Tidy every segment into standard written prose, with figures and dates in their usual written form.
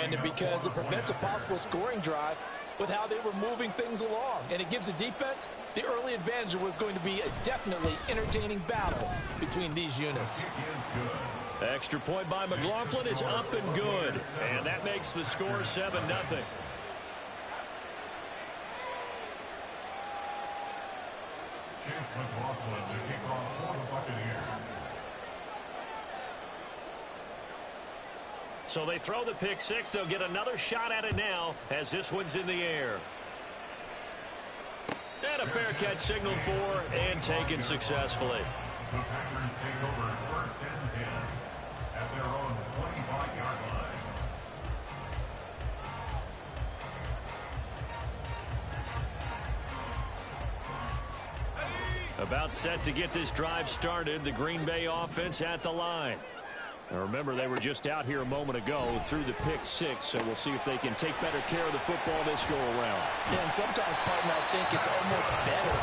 Brendan, because it prevents a possible scoring drive with how they were moving things along. And it gives the defense the early advantage. Was going to be a definitely entertaining battle between these units. Extra point by McLaughlin is up and good. And that makes the score 7-0. McLaughlin to kick off for the Buccaneers. So they throw the pick six. They'll get another shot at it now as this one's in the air. And a fair catch signaled for and taken successfully. The Packers take over 1st and 10 at their own 25-yard line. About set to get this drive started. The Green Bay offense at the line. Now remember, they were just out here a moment ago through the pick six, so we'll see if they can take better care of the football this go-around. Yeah, and sometimes, partner, I think it's almost better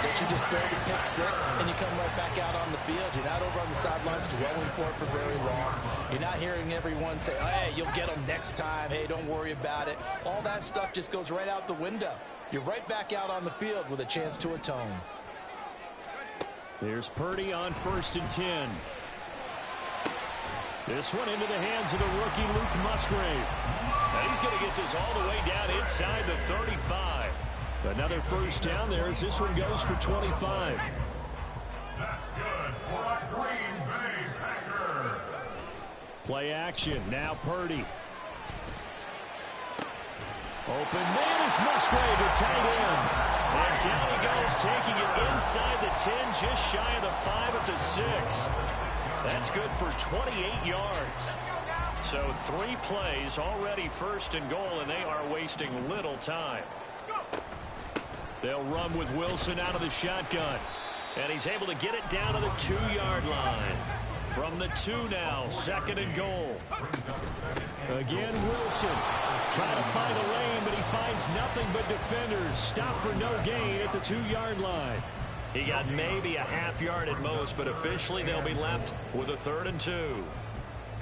that you just throw the pick six and you come right back out on the field. You're not over on the sidelines dwelling for it for very long. You're not hearing everyone say, hey, you'll get them next time. Hey, don't worry about it. All that stuff just goes right out the window. You're right back out on the field with a chance to atone. There's Purdy on 1st and 10. This one into the hands of the rookie Luke Musgrave. And he's going to get this all the way down inside the 35. Another first down there as this one goes for 25. That's good for a Green Bay Packer. Play action. Now Purdy. Open man is Musgrave, the tight end. And down he goes, taking it inside the 10, just shy of the 5 at the 6. That's good for 28 yards. So 3 plays already 1st and goal, and they are wasting little time. They'll run with Wilson out of the shotgun. And he's able to get it down to the 2-yard line. From the 2 now, 2nd and goal. Again, Wilson trying to find a lane, but he finds nothing but defenders. Stop for no gain at the 2-yard line. He got maybe a half yard at most, but officially they'll be left with a 3rd and 2.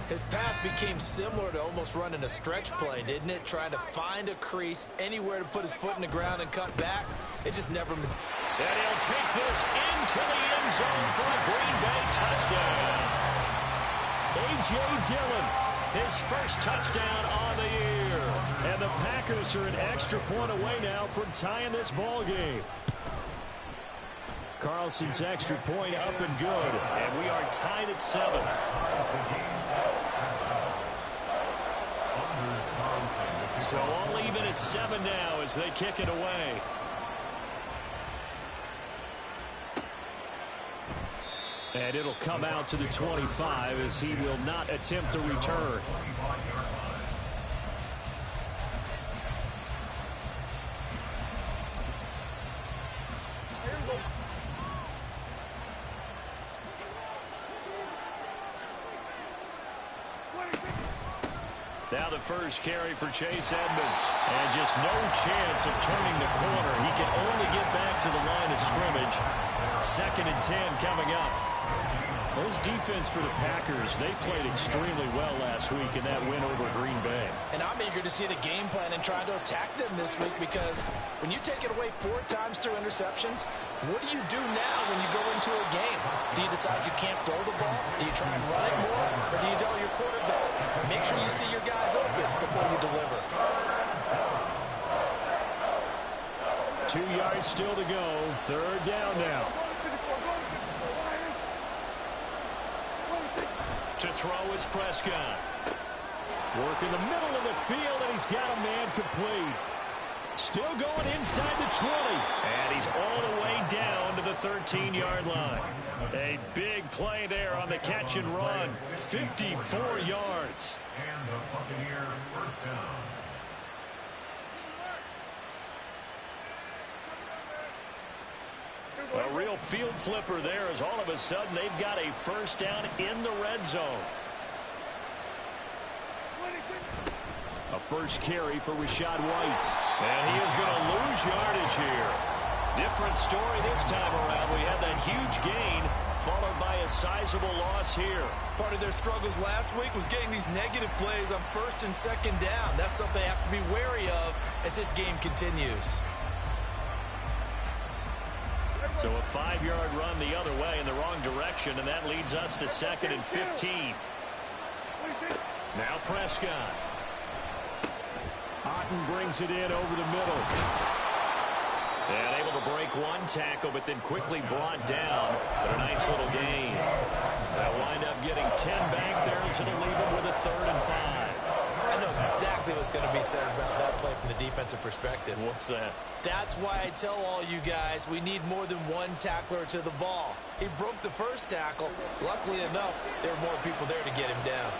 His path became similar to almost running a stretch play, didn't it? Trying to find a crease, anywhere to put his foot in the ground and cut back. It just never... And he'll take this into the end zone for a Green Bay touchdown. A.J. Dillon, his first touchdown on the year. And the Packers are an extra point away now from tying this ball game. Carlson's extra point up and good, and we are tied at 7. So all even at 7 now as they kick it away. And it'll come out to the 25 as he will not attempt to return. Now the first carry for Chase Edmonds. And just no chance of turning the corner. He can only get back to the line of scrimmage. 2nd and 10 coming up. Those defense for the Packers, they played extremely well last week in that win over Green Bay. And I'm eager to see the game plan and trying to attack them this week, because when you take it away 4 times through interceptions, what do you do now when you go into a game? Do you decide you can't throw the ball? Do you try and run it more? Or do you tell your quarterback, make sure you see your guys open before you deliver? 2 yards still to go. 3rd down now. To throw is Prescott. Work in the middle of the field, and he's got a man complete. Still going inside the 20. And he's all the way down to the 13-yard line. A big play there on the catch and run. 54 yards. And the Buccaneer first down. A real field flipper there, as all of a sudden they've got a first down in the red zone. A first carry for Rachaad White. And he is going to lose yardage here. Different story this time around. We had that huge gain, followed by a sizable loss here. Part of their struggles last week was getting these negative plays on first and second down. That's something they have to be wary of as this game continues. So a 5-yard run the other way in the wrong direction, and that leads us to 2nd and 15. Now Prescott. Otten brings it in over the middle. And able to break one tackle, but then quickly brought down. But a nice little gain. They'll wind up getting 10 back there, as it'll leave them with a 3rd and 5. I know exactly what's going to be said about that play from the defensive perspective. What's that? That's why I tell all you guys we need more than one tackler to the ball. He broke the first tackle. Luckily enough, there were more people there to get him down.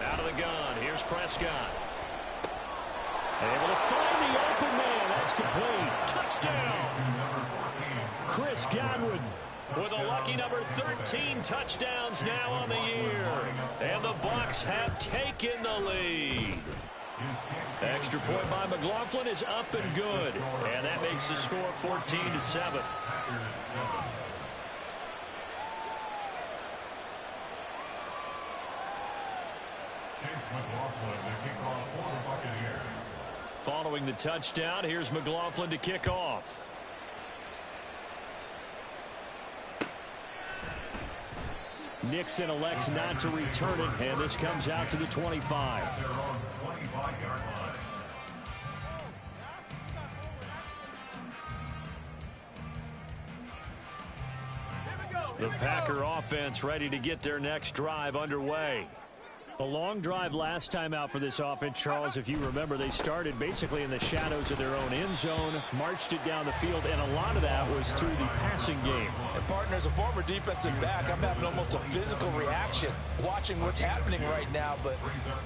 Out of the gun. Here's Prescott. Able to find the open man. That's complete. Touchdown. Chris Godwin with a lucky number 13 touchdowns now on the year. And the Bucs have taken the lead. Extra point by McLaughlin is up and good. And that makes the score 14-7. Following the touchdown, here's McLaughlin to kick off. Nixon elects not to return it, and this comes out to the 25. The Packer offense ready to get their next drive underway. A long drive last time out for this offense, Charles. If you remember, they started basically in the shadows of their own end zone, marched it down the field, and a lot of that was through the passing game. And partner, as a former defensive back, I'm having almost a physical reaction watching what's happening right now. But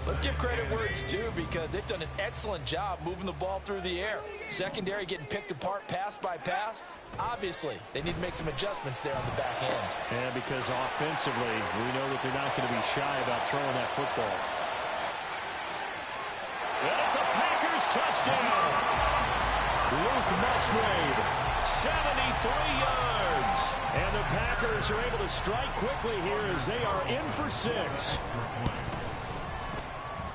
let's give credit where it's due, because they've done an excellent job moving the ball through the air. Secondary getting picked apart pass by pass. Obviously, they need to make some adjustments there on the back end. And because offensively, we know that they're not going to be shy about throwing that football. And it's a Packers touchdown. Luke Musgrave, 73 yards. And the Packers are able to strike quickly here as they are in for 6.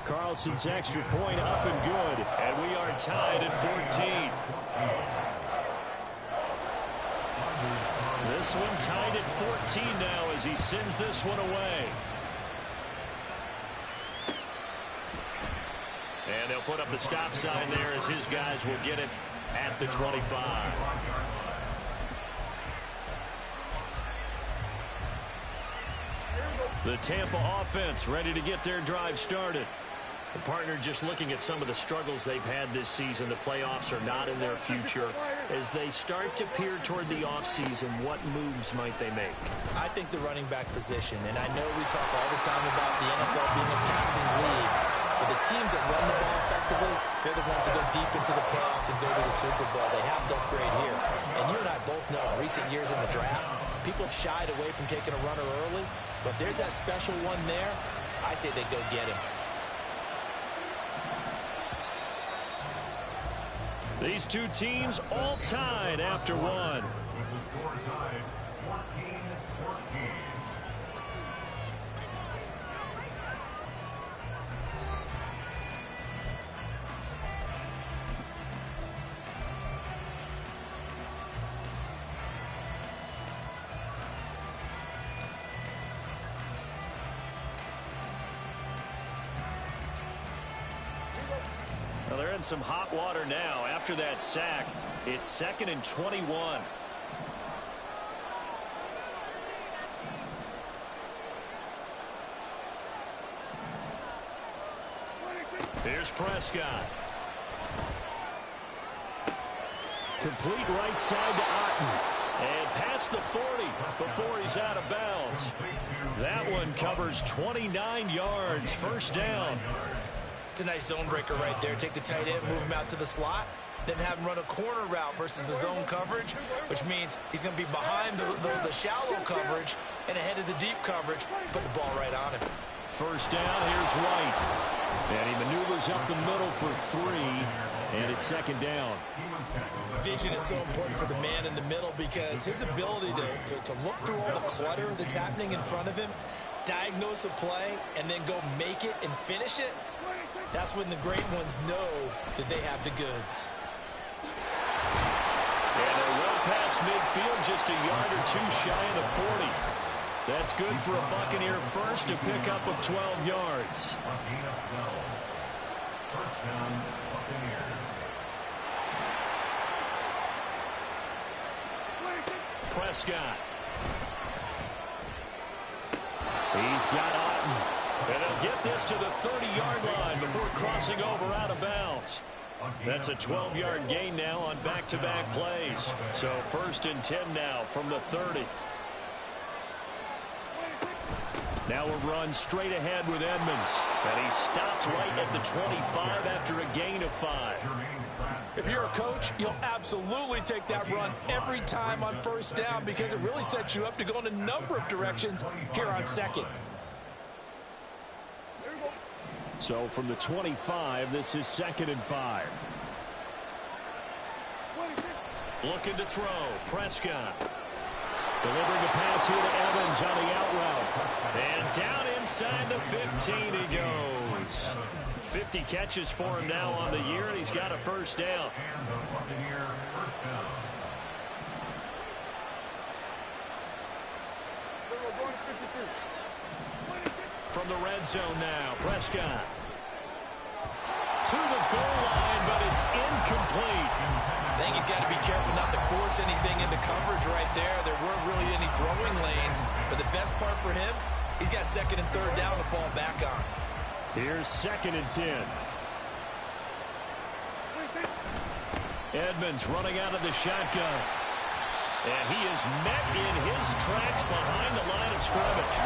Carlson's extra point up and good. And we are tied at 14. This one tied at 14 now as he sends this one away. And they'll put up the stop sign there as his guys will get it at the 25. The Tampa offense ready to get their drive started. The partner just looking at some of the struggles they've had this season. The playoffs are not in their future. As they start to peer toward the offseason, what moves might they make? I think the running back position, and I know we talk all the time about the NFL being a passing league, but the teams that run the ball effectively, they're the ones that go deep into the playoffs and go to the Super Bowl. They have to upgrade here. And you and I both know in recent years in the draft, people have shied away from taking a runner early, but there's that special one there. I say they go get him. These two teams all tied after one. With the score tied 14-14. Well, they're in some hot water now. After that sack, it's 2nd and 21. Here's Prescott. Complete right side to Otten. And past the 40 before he's out of bounds. That one covers 29 yards. First down. It's a nice zone breaker right there. Take the tight end, move him out to the slot, then have him run a corner route versus the zone coverage, which means he's going to be behind the shallow coverage and ahead of the deep coverage, put the ball right on him. First down, here's White. And he maneuvers up the middle for 3, and it's second down. Vision is so important for the man in the middle because his ability to look through all the clutter that's happening in front of him, diagnose a play, and then go make it and finish it, that's when the great ones know that they have the goods. And they're well past midfield, just a yard or 2 shy of the 40. That's good for a Buccaneer first, a pickup of 12 yards. First down, Buccaneers. Prescott. He's got Otten. And they'll get this to the 30-yard line before crossing over out of bounds. That's a 12-yard gain now on back-to-back plays. So first and 10 now from the 30. Now a run straight ahead with Edmonds. And he stops right at the 25 after a gain of 5. If you're a coach, you'll absolutely take that run every time on first down because it really sets you up to go in a number of directions here on second. So from the 25, this is 2nd and 5. Looking to throw. Prescott. Delivering a pass here to Evans on the out route. And down inside the 15 he goes. 50 catches for him now on the year, and he's got a first down. And the Buccaneer first down. From the red zone now, Prescott. To the goal line, but it's incomplete. I think he's got to be careful not to force anything into coverage right there. There weren't really any throwing lanes, but the best part for him, he's got 2nd and 3rd down to fall back on. Here's 2nd and 10. Edmonds running out of the shotgun. And he is met in his tracks behind the line of scrimmage.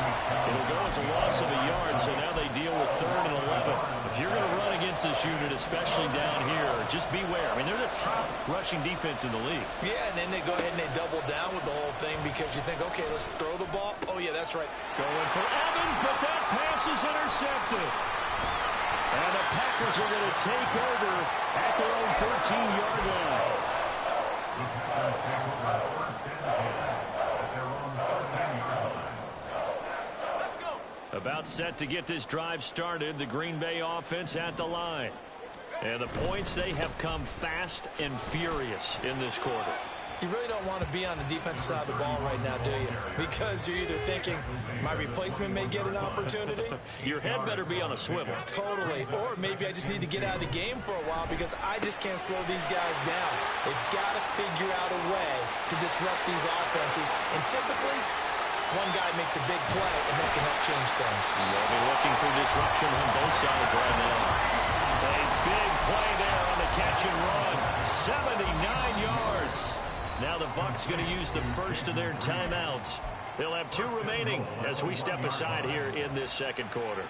It'll go as a loss of a yard, so now they deal with 3rd and 11. If you're going to run against this unit, especially down here, just beware. I mean, they're the top rushing defense in the league. Yeah, and then they go ahead and they double down with the whole thing because you think, okay, let's throw the ball. Oh, yeah, that's right. Going for Evans, but that pass is intercepted. And the Packers are going to take over at their own 13-yard line. The Packers take over first and 10 at their own 13-yard line. Let's go. About set to get this drive started, the Green Bay offense at the line. And the points, they have come fast and furious in this quarter. You really don't want to be on the defensive side of the ball right now, do you? Because you're either thinking, my replacement may get an opportunity. Your head better be on a swivel. Totally. Or maybe I just need to get out of the game for a while because I just can't slow these guys down. They've got to figure out a way to disrupt these offenses. And typically, one guy makes a big play, and that can help change things. They'll be looking for disruption on both sides right now. A big play there on the catch and run. 79 yards. Now the Bucs going to use the first of their timeouts. They'll have 2 remaining as we step aside here in this second quarter.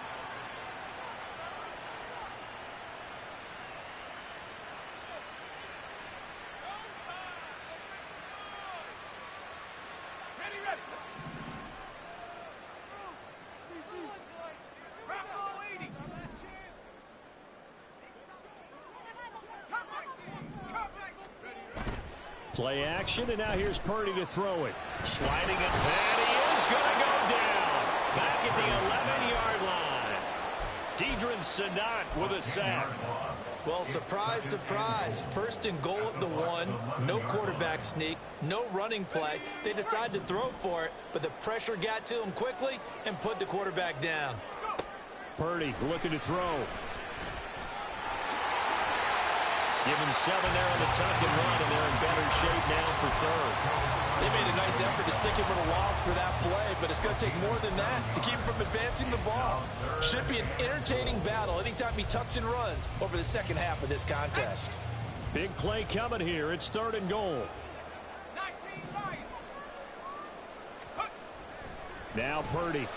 Play action, and now here's Purdy to throw it. Sliding it, and he is going to go down. Back at the 11-yard line. Deidrin Sanat with a sack. Well, surprise, surprise. 1st and goal at the 1. No quarterback sneak. No running play. They decided to throw for it, but the pressure got to them quickly and put the quarterback down. Purdy looking to throw. Give him 7 there on the tuck and run, and they're in better shape now for 3rd. They made a nice effort to stick him with a loss for that play, but it's going to take more than that to keep him from advancing the ball. Should be an entertaining battle anytime he tucks and runs over the second half of this contest. Big play coming here. It's 3rd and goal. Now Purdy.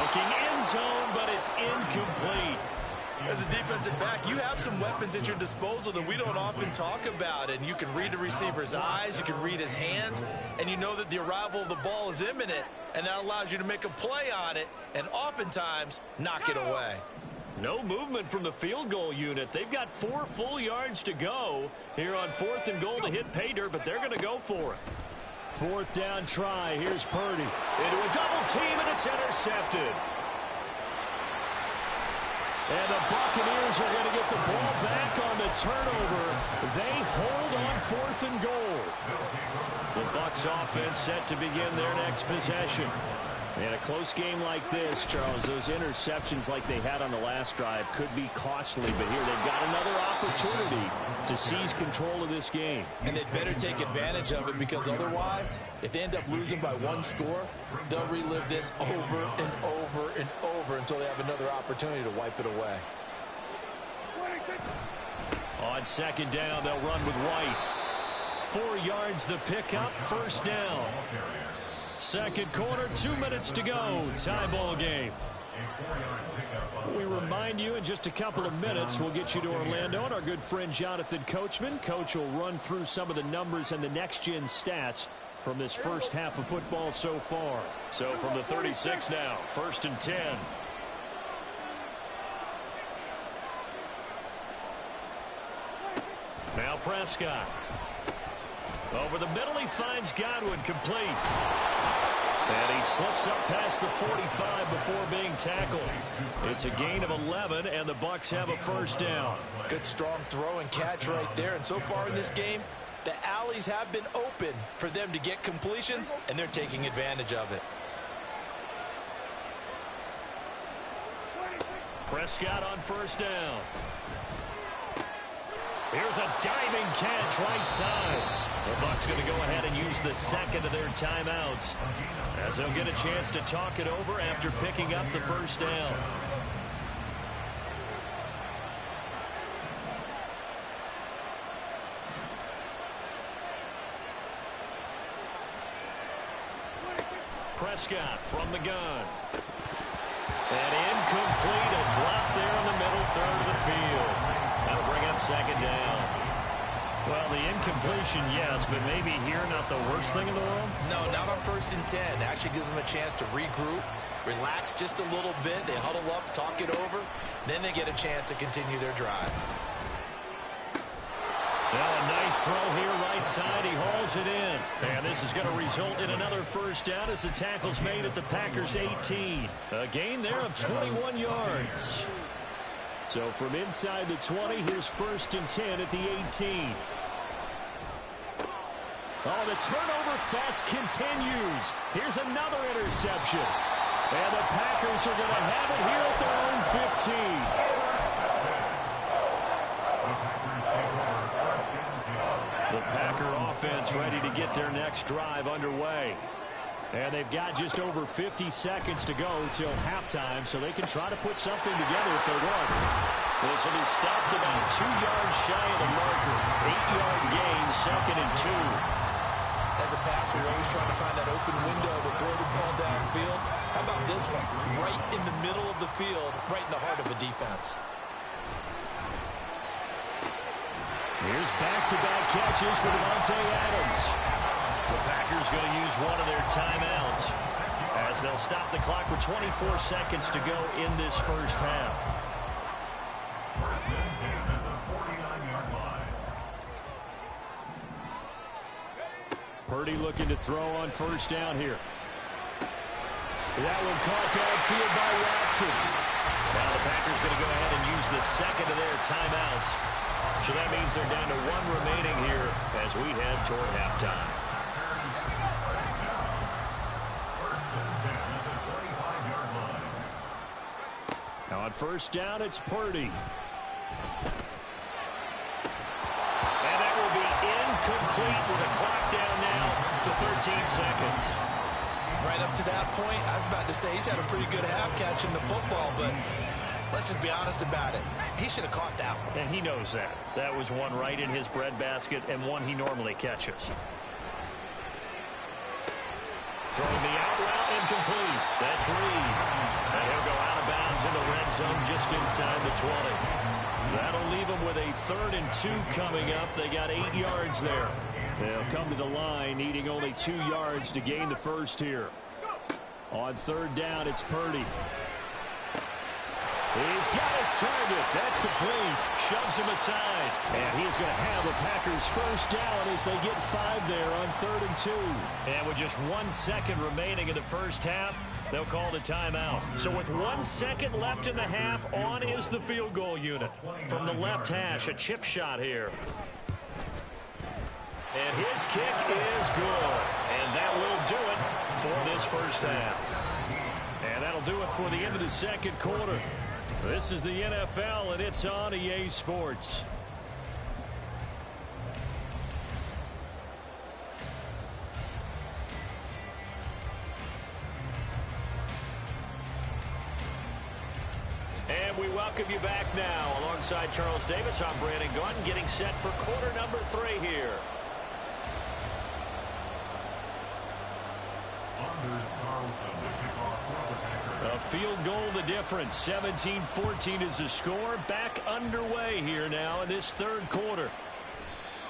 Looking end zone, but it's incomplete. As a defensive back, you have some weapons at your disposal that we don't often talk about, and you can read the receiver's eyes, you can read his hands, and you know that the arrival of the ball is imminent, and that allows you to make a play on it and oftentimes knock it away. No movement from the field goal unit. They've got 4 full yards to go here on 4th and goal to hit pay dirt, but they're going to go for it. 4th down try. Here's Purdy. Into a double team, and it's intercepted. And the Buccaneers are going to get the ball back on the turnover. They hold on 4th and goal. The Bucs offense set to begin their next possession. In a close game like this, Charles, those interceptions like they had on the last drive could be costly, but here they've got another opportunity to seize control of this game. And they'd better take advantage of it, because otherwise, if they end up losing by 1 score, they'll relive this over and over and over until they have another opportunity to wipe it away. On 2nd down, they'll run with White. 4 yards the pickup, 1st down. 2nd quarter, 2 minutes to go. Tie ball game. We remind you in just a couple of minutes we'll get you to Orlando and our good friend Jonathan Coachman. Coach will run through some of the numbers and the next-gen stats from this first half of football so far. So from the 36 now, 1st and 10. Now Prescott. Over the middle, he finds Godwin, complete. And he slips up past the 45 before being tackled. It's a gain of 11, and the Bucs have a 1st down. Good strong throw and catch right there. And so far in this game, the alleys have been open for them to get completions, and they're taking advantage of it. Prescott on 1st down. Here's a diving catch right side. The Bucs going to go ahead and use the 2nd of their timeouts, as they'll get a chance to talk it over after picking up the 1st down. Prescott from the gun. And incomplete, a drop there in the middle 3rd of the field. That'll bring up 2nd down. Well, the incompletion, yes, but maybe here not the worst thing in the world? No, not on 1st and 10. Actually gives them a chance to regroup, relax just a little bit. They huddle up, talk it over. Then they get a chance to continue their drive. Now a nice throw here right side. He hauls it in. And this is going to result in another 1st down as the tackle's made at the Packers' 18. A gain there of 21 yards. So from inside the 20, here's 1st and 10 at the 18. Oh, the turnover fest continues. Here's another interception. And the Packers are going to have it here at their own 15. The Packer offense ready to get their next drive underway. And they've got just over 50 seconds to go till halftime, so they can try to put something together if they want. This will be stopped about 2 yards shy of the marker. 8-yard gain, 2nd and 2. As a passer, you're always trying to find that open window to throw the ball downfield. How about this one? Right in the middle of the field, right in the heart of a defense. Here's back-to-back catches for Devontae Adams. The Packers going to use one of their timeouts as they'll stop the clock with 24 seconds to go in this 1st half. 1st and 10 at the 49-yard line. Purdy looking to throw on 1st down here. That one caught downfield by Watson. Now the Packers going to go ahead and use the 2nd of their timeouts. So that means they're down to 1 remaining here as we head toward halftime. 1st and 10 at the 45-yard line. Now on 1st down, it's Purdy. And that will be incomplete with a clock down now to 13 seconds. Right up to that point, I was about to say he's had a pretty good half catching the football, but let's just be honest about it. He should have caught that one. And he knows that. That was one right in his breadbasket and one he normally catches. Throwing the out route, incomplete. That's Reed. And he'll go out of bounds in the red zone just inside the 20. That'll leave them with a 3rd and 2 coming up. They got 8 yards there. They'll come to the line needing only 2 yards to gain the 1st here. On 3rd down, it's Purdy. He's got his target. That's complete. Shoves him aside. And he's going to have the Packers first down as they get 5 there on 3rd and 2. And with just 1 second remaining in the first half, they'll call the timeout. So with 1 second left in the half, on is the field goal unit. From the left hash, a chip shot here. And his kick is good. And that will do it for this first half. And that'll do it for the end of the second quarter. This is the NFL, and it's on EA Sports. And we welcome you back now. Alongside Charles Davis, I'm Brandon Gunn, getting set for quarter number 3 here. A field goal the difference. 17-14 is the score. Back underway here now in this third quarter.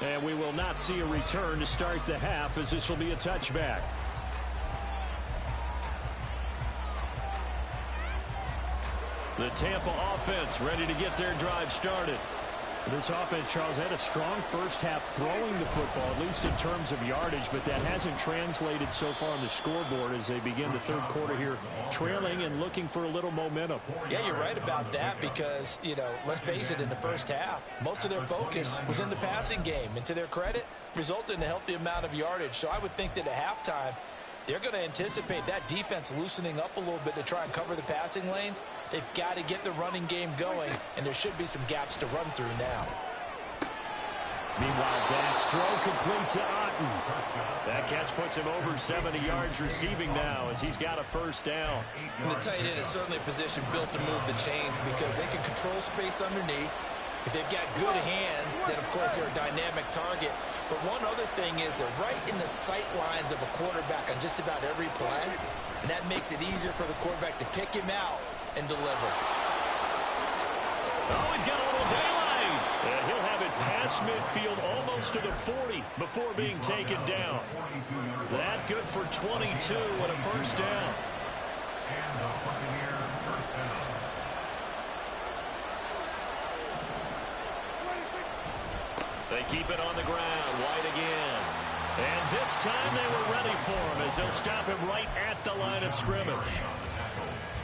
And we will not see a return to start the half, as this will be a touchback. The Tampa offense ready to get their drive started. This offense, Charles, had a strong first half throwing the football, at least in terms of yardage, but that hasn't translated so far on the scoreboard as they begin the third quarter here, trailing and looking for a little momentum. Yeah, you're right about that because, let's face it, in the first half, most of their focus was in the passing game. And to their credit, resulted in a healthy amount of yardage. So I would think that at halftime, they're going to anticipate that defense loosening up a little bit to try and cover the passing lanes. They've got to get the running game going, and there should be some gaps to run through now. Meanwhile, Dak's throw complete to Otten. That catch puts him over 70 yards receiving now as he's got a first down. And the tight end is certainly a position built to move the chains because they can control space underneath. If they've got good hands, then, of course, they're a dynamic target. But one other thing is they're right in the sight lines of a quarterback on just about every play, and that makes it easier for the quarterback to pick him out and deliver. Oh, he's got a little daylight. And he'll have it past midfield almost to the 40 before being taken down. That good for 22 and a first down. And the Buccaneer first down. They keep it on the ground. White again. And this time they were ready for him as they'll stop him right at the line of scrimmage.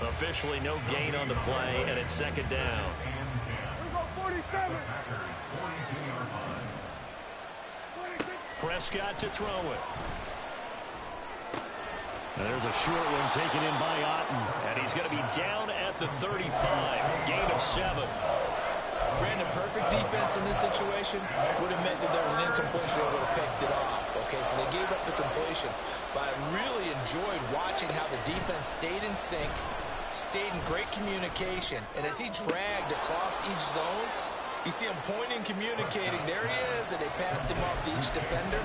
Officially no gain on the play, and it's second down. Prescott to throw it. And there's a short one taken in by Otten. And he's going to be down at the 35. Gain of 7. Brandon, perfect defense in this situation would have meant that there was an incompletion that would have picked it off. Okay, so they gave up the completion. But I really enjoyed watching how the defense stayed in sync, stayed in great communication. And as he dragged across each zone, you see him pointing, communicating. There he is, and they passed him off to each defender.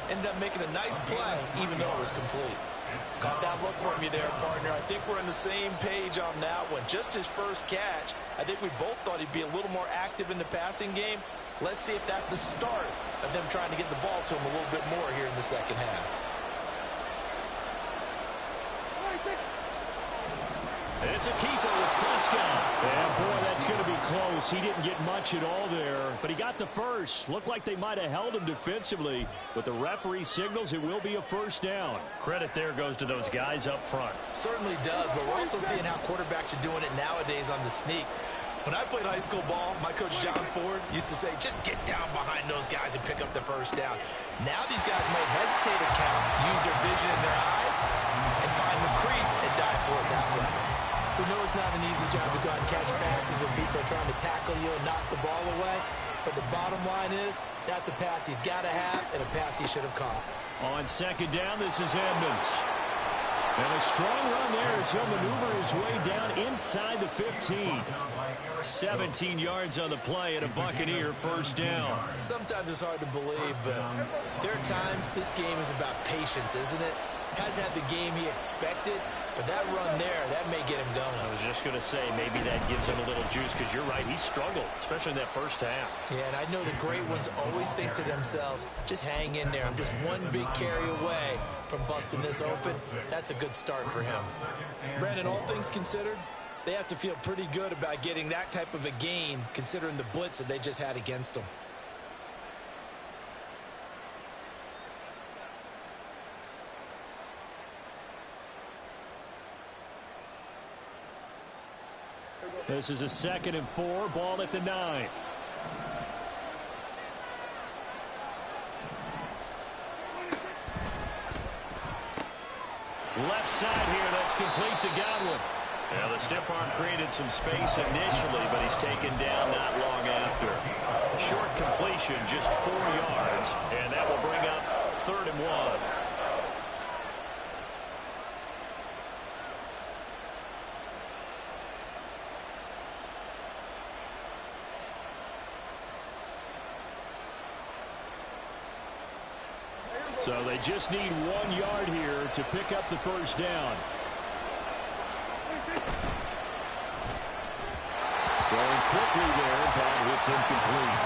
Ended up making a nice play, even though it was complete. Caught that look from you there, partner. I think we're on the same page on that one. Just his first catch, I think we both thought he'd be a little more active in the passing game. Let's see if that's the start of them trying to get the ball to him a little bit more here in the second half. It's a keeper with Prescott. And, boy, that's going to be close. He didn't get much at all there, but he got the first. Looked like they might have held him defensively, but the referee signals it will be a first down. Credit there goes to those guys up front. Certainly does, but we're also seeing how quarterbacks are doing it nowadays on the sneak. When I played high school ball, my coach John Ford used to say, just get down behind those guys and pick up the first down. Now these guys might hesitate to count, use their vision in their eyes, and find the crease and dive for it that way. We know it's not an easy job to go out and catch passes when people are trying to tackle you and knock the ball away. But the bottom line is, that's a pass he's got to have and a pass he should have caught. On second down, this is Edmonds. And a strong run there as he'll maneuver his way down inside the 15. 17 yards on the play and a Buccaneer first down. Sometimes it's hard to believe, but there are times this game is about patience, isn't it? Hasn't had the game he expected, but that run there, that may get him going. I was just going to say, maybe that gives him a little juice, because you're right, he struggled, especially in that first half. Yeah, and I know the great ones always think to themselves, just hang in there. I'm just one big carry away from busting this open. That's a good start for him. Brandon, all things considered, They have to feel pretty good about getting that type of a gain, considering the blitz that they just had against them. This is a 2nd and 4, ball at the 9. Left side here, that's complete to Godwin. Now the stiff arm created some space initially, but he's taken down not long after. Short completion, just 4 yards, and that will bring up 3rd and 1. So they just need 1 yard here to pick up the first down. Throwing quickly there, but it's incomplete.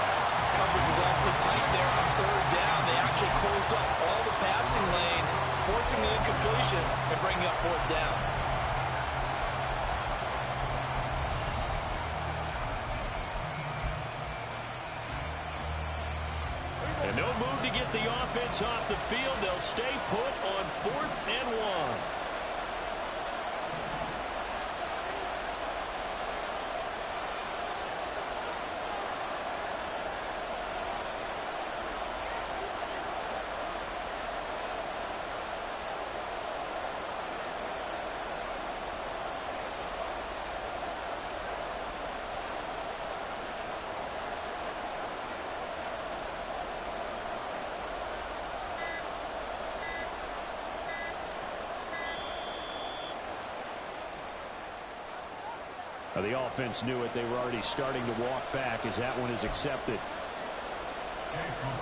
Coverage is awfully tight there on 3rd down. They actually closed off all the passing lanes, forcing the incompletion and bringing up 4th down. And no move to get the offense off the field. They'll stay put on 4th and 1. The offense knew it. They were already starting to walk back as that one is accepted.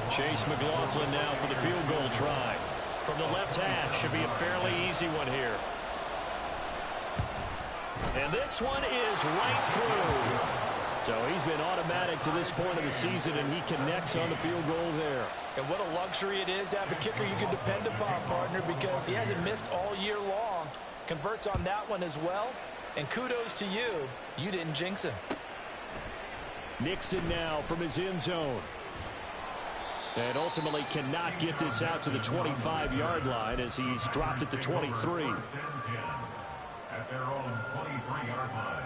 Chase McLaughlin now for the field goal try. From the left hash, should be a fairly easy one here. And this one is right through. So he's been automatic to this point of the season, and he connects on the field goal there. And what a luxury it is to have a kicker you can depend upon, partner, because he hasn't missed all year long. Converts on that one as well. And kudos to you. You didn't jinx him. Nixon now from his end zone. And ultimately cannot get this out to the 25-yard line as he's dropped it to 23. At their own 23-yard line.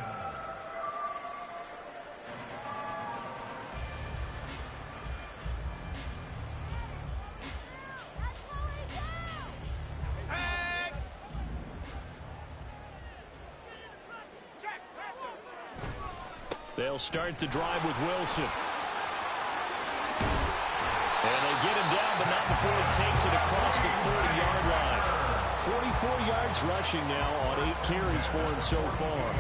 They'll start the drive with Wilson. And they get him down, but not before he takes it across the 40-yard line. 44 yards rushing now on 8 carries for him so far.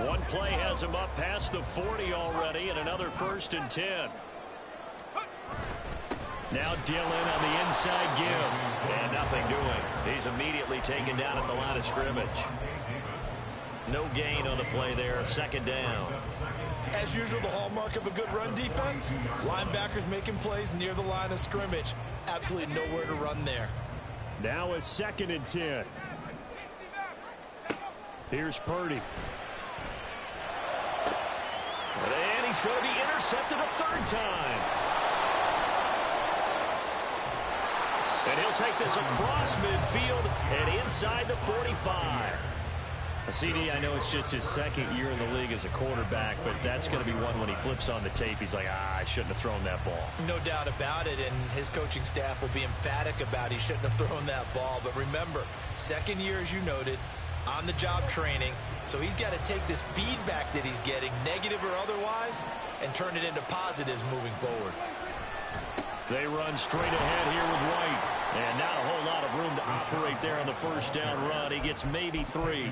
One play has him up past the 40 already, and another 1st and 10. Now Dillon on the inside give. And nothing doing. He's immediately taken down at the line of scrimmage. No gain on the play there, 2nd down. As usual, the hallmark of a good run defense, linebackers making plays near the line of scrimmage. Absolutely nowhere to run there. Now a 2nd and 10. Here's Purdy. And he's going to be intercepted a 3rd time. And he'll take this across midfield and inside the 45. CD, I know it's just his 2nd year in the league as a quarterback, but that's going to be one when he flips on the tape, he's like, I shouldn't have thrown that ball. No doubt about it, and his coaching staff will be emphatic about he shouldn't have thrown that ball. But remember, 2nd year, as you noted, on-the-job training, so he's got to take this feedback that he's getting, negative or otherwise, and turn it into positives moving forward. They run straight ahead here with White. And not a whole lot of room to operate there on the 1st down run. He gets maybe 3.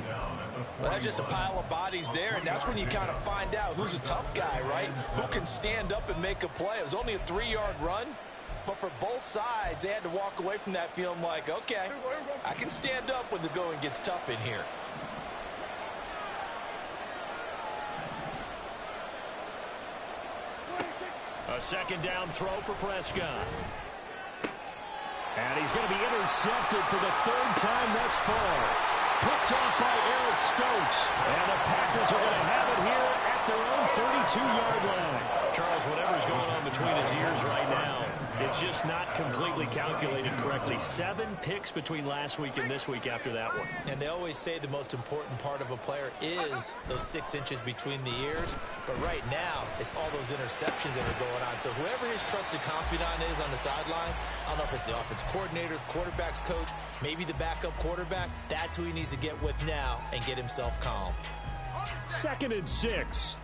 Well, that's just a pile of bodies there, and that's when you kind of find out who's a tough guy, right? Who can stand up and make a play. It was only a 3-yard run, but for both sides, they had to walk away from that feeling like, okay, I can stand up when the going gets tough in here. A 2nd down throw for Prescott. And he's going to be intercepted for the 3rd time thus far. Picked off by Eric Stokes. And the Packers are going to have it here at their own 32-yard line. Charles, whatever's going on between his ears right now, it's just not completely calculated correctly. 7 picks between last week and this week after that one. And they always say the most important part of a player is those 6 inches between the ears. But right now, it's all those interceptions that are going on. So whoever his trusted confidant is on the sidelines, I don't know if it's the offensive coordinator, the quarterback's coach, maybe the backup quarterback, that's who he needs to get with now and get himself calm. 2nd and 6.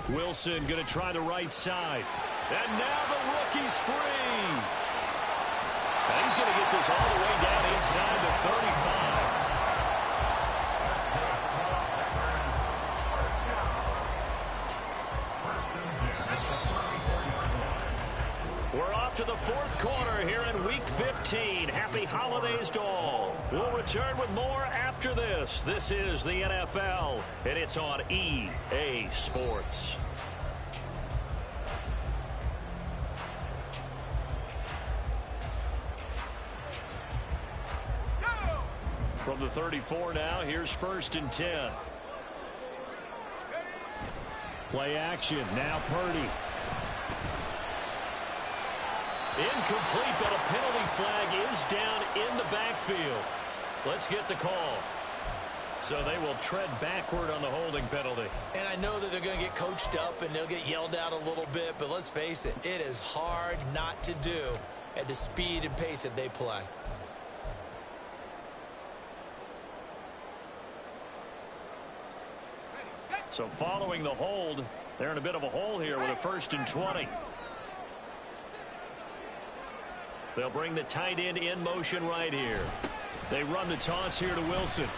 Wilson going to try the right side. And now the rookie's free. And he's going to get this all the way down inside the 35. We're off to the 4th quarter here in Week 15. Happy holidays to all. We'll return with more after this. This is the NFL, and it's on EA Sports. From the 34 now, here's 1st and 10. Play action, now Purdy. Incomplete, but a penalty flag is down in the backfield. Let's get the call. So they will tread backward on the holding penalty. And I know that they're going to get coached up and they'll get yelled out a little bit, but let's face it, it is hard not to do at the speed and pace that they play. So following the hold, they're in a bit of a hole here with a 1st and 20. They'll bring the tight end in motion right here. They run the toss here to Wilson.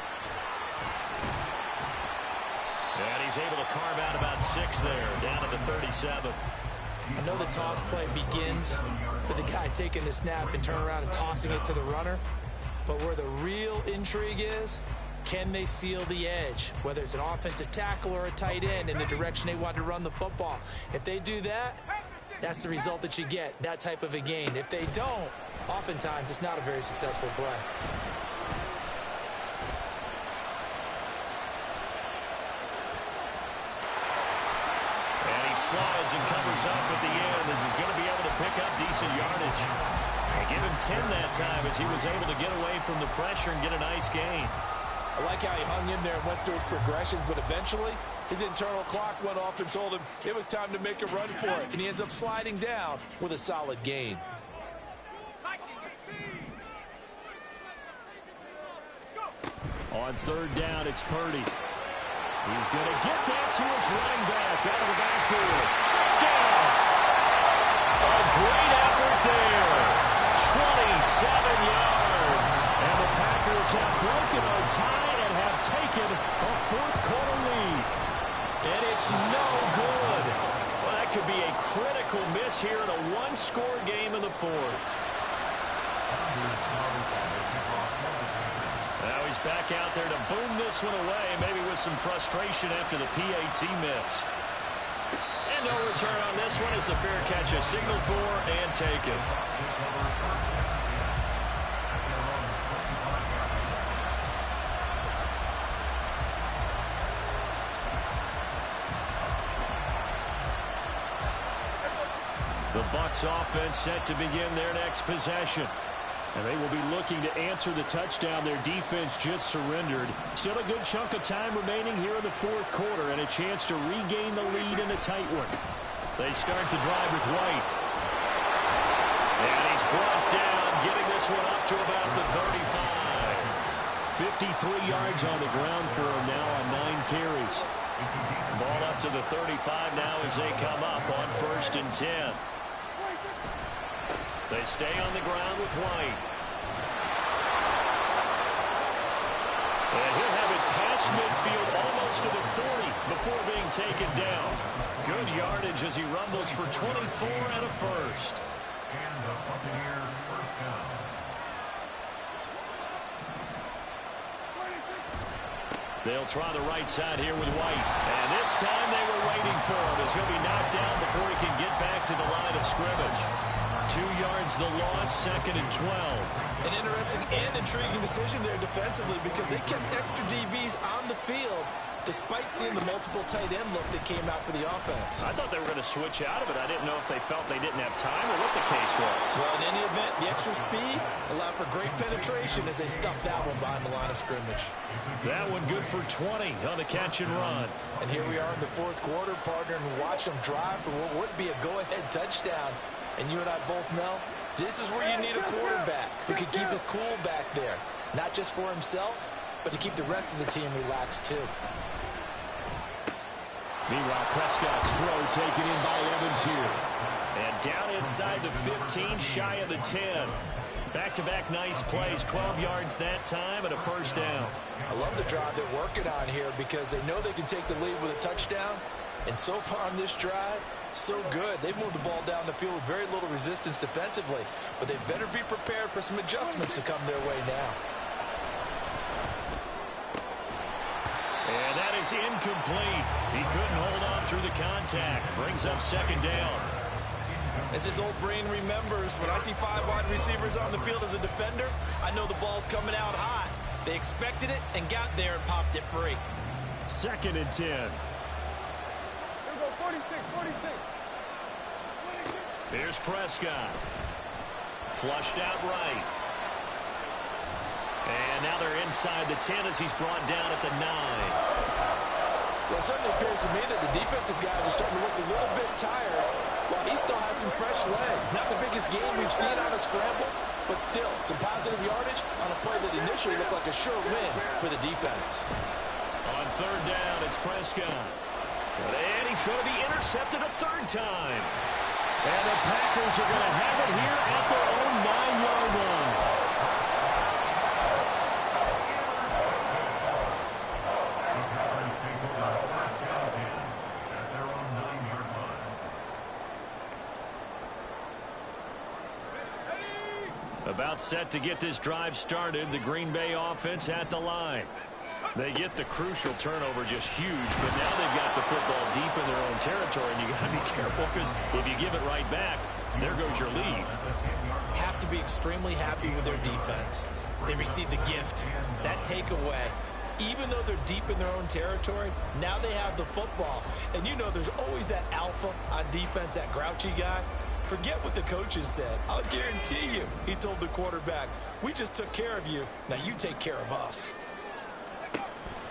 And he's able to carve out about 6 there, down to the 37. I know the toss play begins with the guy taking the snap and turn around and tossing it to the runner. But where the real intrigue is, can they seal the edge? Whether it's an offensive tackle or a tight end in the direction they want to run the football. If they do that, that's the result that you get, that type of a gain. If they don't, oftentimes it's not a very successful play. And he slides and covers up at the end as he's going to be able to pick up decent yardage. They give him 10 that time as he was able to get away from the pressure and get a nice gain. I like how he hung in there and went through his progressions, but eventually his internal clock went off and told him it was time to make a run for it, and he ends up sliding down with a solid gain. On 3rd down, it's Purdy. He's going to get that to his running back out of the backfield. Touchdown! A great effort there. 27 yards. And the Packers have broken our tie and have taken a 4th quarter lead. And it's no good. Well, that could be a critical miss here in a 1-score game in the 4th. Now he's back out there to boom this one away, maybe with some frustration after the PAT miss. And no return on this one as the fair catch is signaled for and taken. The Bucs offense set to begin their next possession. And they will be looking to answer the touchdown their defense just surrendered. Still a good chunk of time remaining here in the 4th quarter and a chance to regain the lead in a tight one. They start the drive with White. And he's brought down, getting this one up to about the 35. 53 yards on the ground for him now on 9 carries. Ball up to the 35 now as they come up on 1st and 10. They stay on the ground with White. And he'll have it past midfield almost to the 40 before being taken down. Good yardage as he rumbles for 24 and a first. And the Buccaneers first down. They'll try the right side here with White. And this time they were waiting for him as he'll be knocked down before he can get back to the line of scrimmage. 2 yards the loss, 2nd and 12. An interesting and intriguing decision there defensively because they kept extra DBs on the field despite seeing the multiple tight end look that came out for the offense. I thought they were going to switch out of it. I didn't know if they felt they didn't have time or what the case was. Well, in any event, the extra speed allowed for great penetration as they stuffed that one behind the line of scrimmage. That one good for 20 on the catch and run. And here we are in the fourth quarter, partner, and watch them drive for what would be a go-ahead touchdown. And you and I both know this is where you need a quarterback who can keep his cool back there, not just for himself, but to keep the rest of the team relaxed too. Meanwhile, Prescott's throw taken in by Evans here. And down inside the 15, shy of the 10. Back-to-back nice plays, 12 yards that time and a first down. I love the drive they're working on here because they know they can take the lead with a touchdown. And so far on this drive, so good. They moved the ball down the field with very little resistance defensively. But they better be prepared for some adjustments to come their way now. And that is incomplete. He couldn't hold on through the contact. Brings up 2nd down. As his old brain remembers, when I see 5 wide receivers on the field as a defender, I know the ball's coming out hot. They expected it and got there and popped it free. 2nd and 10. Here we go, 46. Here's Prescott. Flushed out right. And now they're inside the 10 as he's brought down at the 9. Well, it certainly appears to me that the defensive guys are starting to look a little bit tired while he still has some fresh legs. Not the biggest game we've seen on a scramble, but still some positive yardage on a play that initially looked like a sure win for the defense. On 3rd down, it's Prescott. And he's going to be intercepted a 3rd time. And the Packers are going to have it here at their own 9-yard line. About set to get this drive started, the Green Bay offense at the line. They get the crucial turnover, just huge, but now they've got the football deep in their own territory, and you got to be careful because if you give it right back, there goes your lead. Have to be extremely happy with their defense. They received a gift. That takeaway, even though they're deep in their own territory, now they have the football. And you know there's always that alpha on defense, that grouchy guy. Forget what the coaches said. I'll guarantee you, he told the quarterback, we just took care of you. Now you take care of us.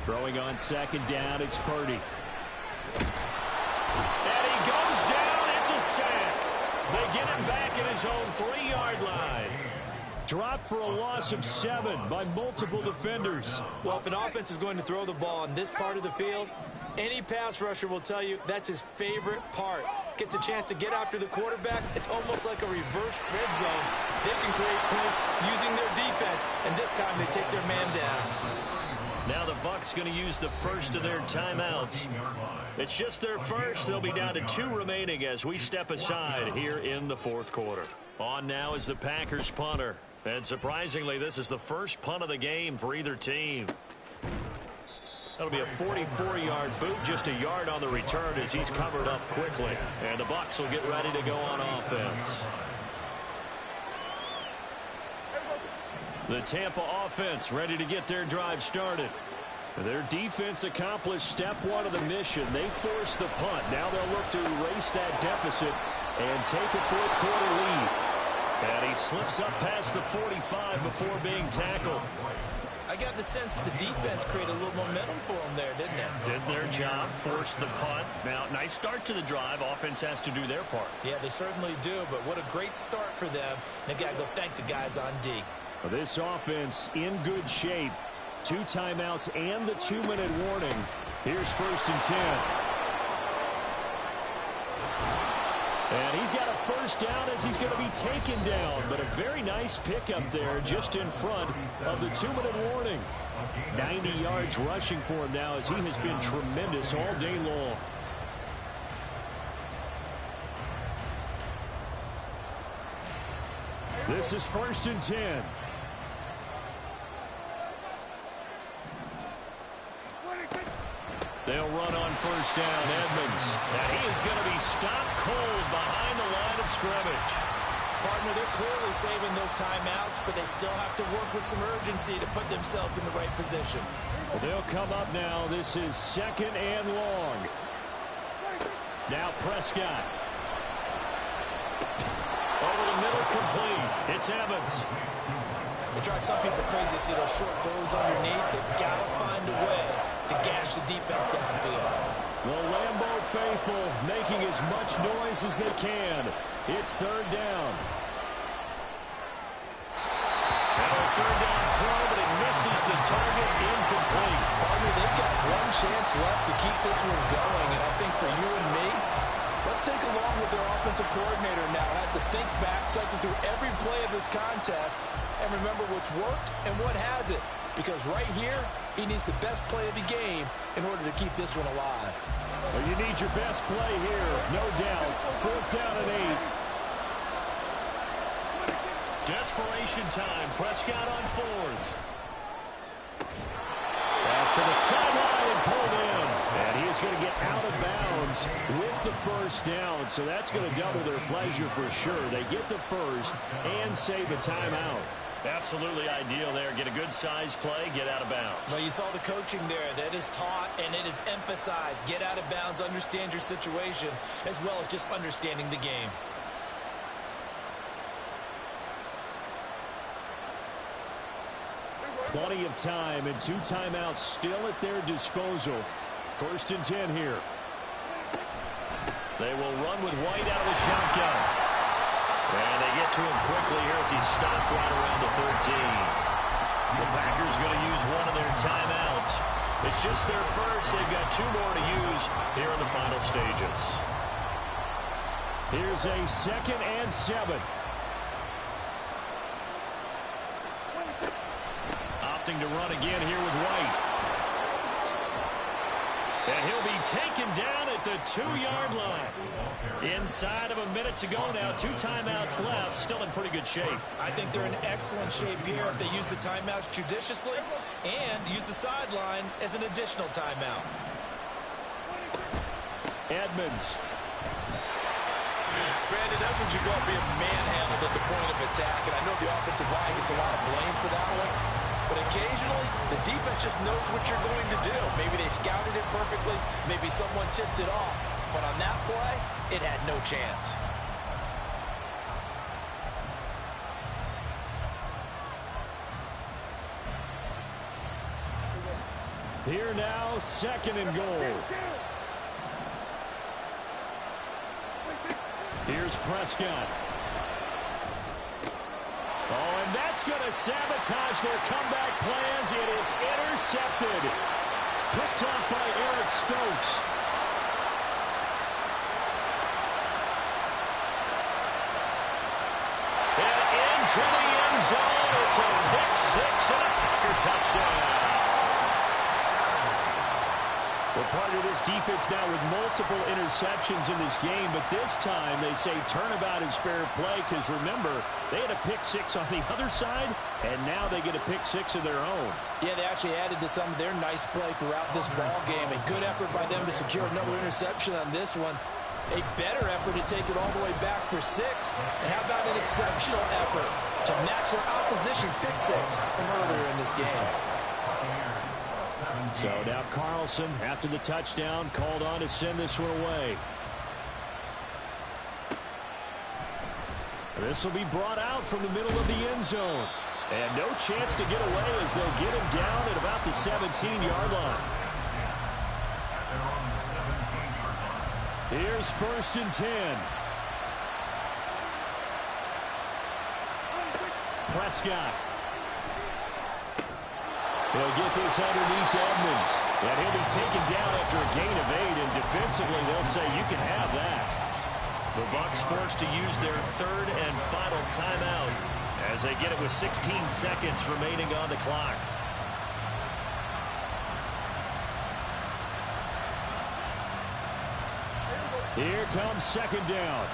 Throwing on 2nd down, it's Purdy. And he goes down. It's a sack. They get him back at his own 3-yard line. Dropped for a loss of 7 by multiple defenders. Well, if an offense is going to throw the ball on this part of the field, any pass rusher will tell you that's his favorite part. Gets a chance to get after the quarterback. It's almost like a reverse red zone. They can create points using their defense, and this time they take their man down. Now the Bucs going to use the first of their timeouts. It's just their first. They'll be down to 2 remaining as we step aside here in the 4th quarter. On now is the Packers punter. And surprisingly, this is the first punt of the game for either team. That'll be a 44-yard boot, just a yard on the return as he's covered up quickly. And the Bucs will get ready to go on offense. The Tampa offense ready to get their drive started. Their defense accomplished step 1 of the mission. They forced the punt. Now they'll look to erase that deficit and take a 4th quarter lead. And he slips up past the 45 before being tackled. I got the sense that the defense created a little momentum for them there, didn't it? Did their job, forced the punt. Now, nice start to the drive. Offense has to do their part. Yeah, they certainly do, but what a great start for them. They've got to go thank the guys on D. This offense in good shape. 2 timeouts and the 2-minute warning. Here's 1st and 10. And he's got a first down as he's going to be taken down. But a very nice pickup there just in front of the 2-minute warning. 90 yards rushing for him now as he has been tremendous all day long. This is 1st and 10. They'll run on 1st down, Edmonds. And he is going to be stopped cold behind the line of scrimmage. Partner, they're clearly saving those timeouts, but they still have to work with some urgency to put themselves in the right position. Well, they'll come up now. This is 2nd and long. Now Prescott. Over the middle, complete. It's Evans. It drives some people crazy to see those short throws underneath. They've got to find a way to gash the defense downfield. The Lambeau faithful making as much noise as they can. It's 3rd down. Now a 3rd down throw, but it misses the target, incomplete. Partner, they've got one chance left to keep this one going, and I think for you and me, let's think along with their offensive coordinator now. Has to think back, cycle through every play of this contest, and remember what's worked and what hasn't. Because right here, he needs the best play of the game in order to keep this one alive. Well, you need your best play here, no doubt. 4th down and 8. Desperation time. Prescott on 4th. Pass to the sideline and pulled in. And he's going to get out of bounds with the 1st down. So that's going to double their pleasure for sure. They get the 1st and save a timeout. Absolutely ideal there. Get a good size play, get out of bounds. Well, you saw the coaching there. That is taught and it is emphasized. Get out of bounds, understand your situation, as well as just understanding the game. Plenty of time and 2 timeouts still at their disposal. 1st and 10 here. They will run with White out of the shotgun. And they get to him quickly here as he's stopped right around the 13. The Packers going to use one of their timeouts. It's just their first. They've got 2 more to use here in the final stages. Here's a 2nd and 7. Opting to run again here with White. And he'll be taken down at the 2-yard line. Inside of a minute to go now. 2 timeouts left. Still in pretty good shape. I think they're in excellent shape here if they use the timeouts judiciously and use the sideline as an additional timeout. Edmonds. Brandon, that's what you call being manhandled at the point of attack. And I know the offensive line gets a lot of blame for that one. But occasionally, the defense just knows what you're going to do. Maybe they scouted it perfectly. Maybe someone tipped it off. But on that play, it had no chance. Here now, 2nd and goal. Here's Prescott. Oh, and that's going to sabotage their comeback plans. It is intercepted. Picked off by Eric Stokes. And into the end zone. It's a pick-6 and a Packer touchdown. Well, partner, this defense now with multiple interceptions in this game, but this time they say turnabout is fair play because, remember, they had a pick-6 on the other side, and now they get a pick-6 of their own. Yeah, they actually added to some of their nice play throughout this ball game. A good effort by them to secure another interception on this one. A better effort to take it all the way back for 6. And how about an exceptional effort to match their opposition's pick-6 from earlier in this game. So now Carlson, after the touchdown, called on to send this one away. This will be brought out from the middle of the end zone. And no chance to get away as they'll get him down at about the 17-yard line. Here's 1st and 10. Prescott. He'll get this underneath Edmonds. And he'll be taken down after a gain of 8. And defensively, they'll say you can have that. The Bucs forced to use their 3rd and final timeout as they get it with 16 seconds remaining on the clock. Here comes 2nd down.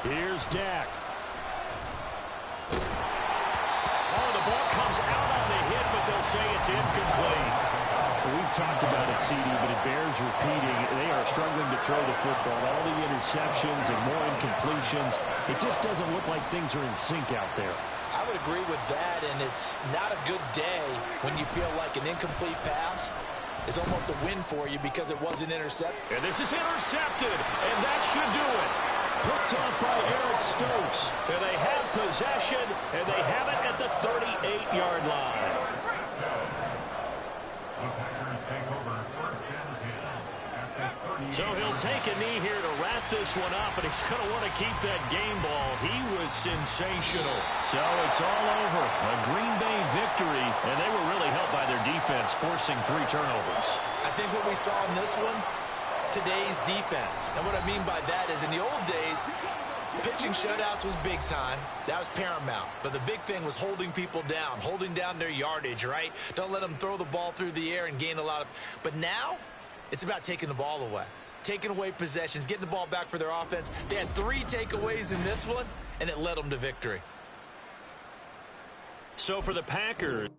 Here's Dak. Oh, the ball comes out on the hit, but they'll say it's incomplete. We've talked about it, CD, but it bears repeating. They are are struggling to throw the football. All the interceptions and more incompletions. It just doesn't look like things are in sync out there. I would agree with that, and it's not a good day when you feel like an incomplete pass is almost a win for you because it wasn't intercepted. And this is intercepted, and that should do it. Picked off by Eric Stokes. And they have possession, and they have it at the 38-yard line. The Packers take over first and 10 at the 38. So he'll take a knee here to wrap this one up, and he's going to want to keep that game ball. He was sensational. So it's all over. A Green Bay victory, and they were really helped by their defense, forcing 3 turnovers. I think what we saw in this one, today's defense. And what I mean by that is in the old days, pitching shutouts was big time. That was paramount. But the big thing was holding people down, holding down their yardage, right? Don't let them throw the ball through the air and gain a lot of... But now, it's about taking the ball away. Taking away possessions, getting the ball back for their offense. They had 3 takeaways in this one, and it led them to victory. So for the Packers...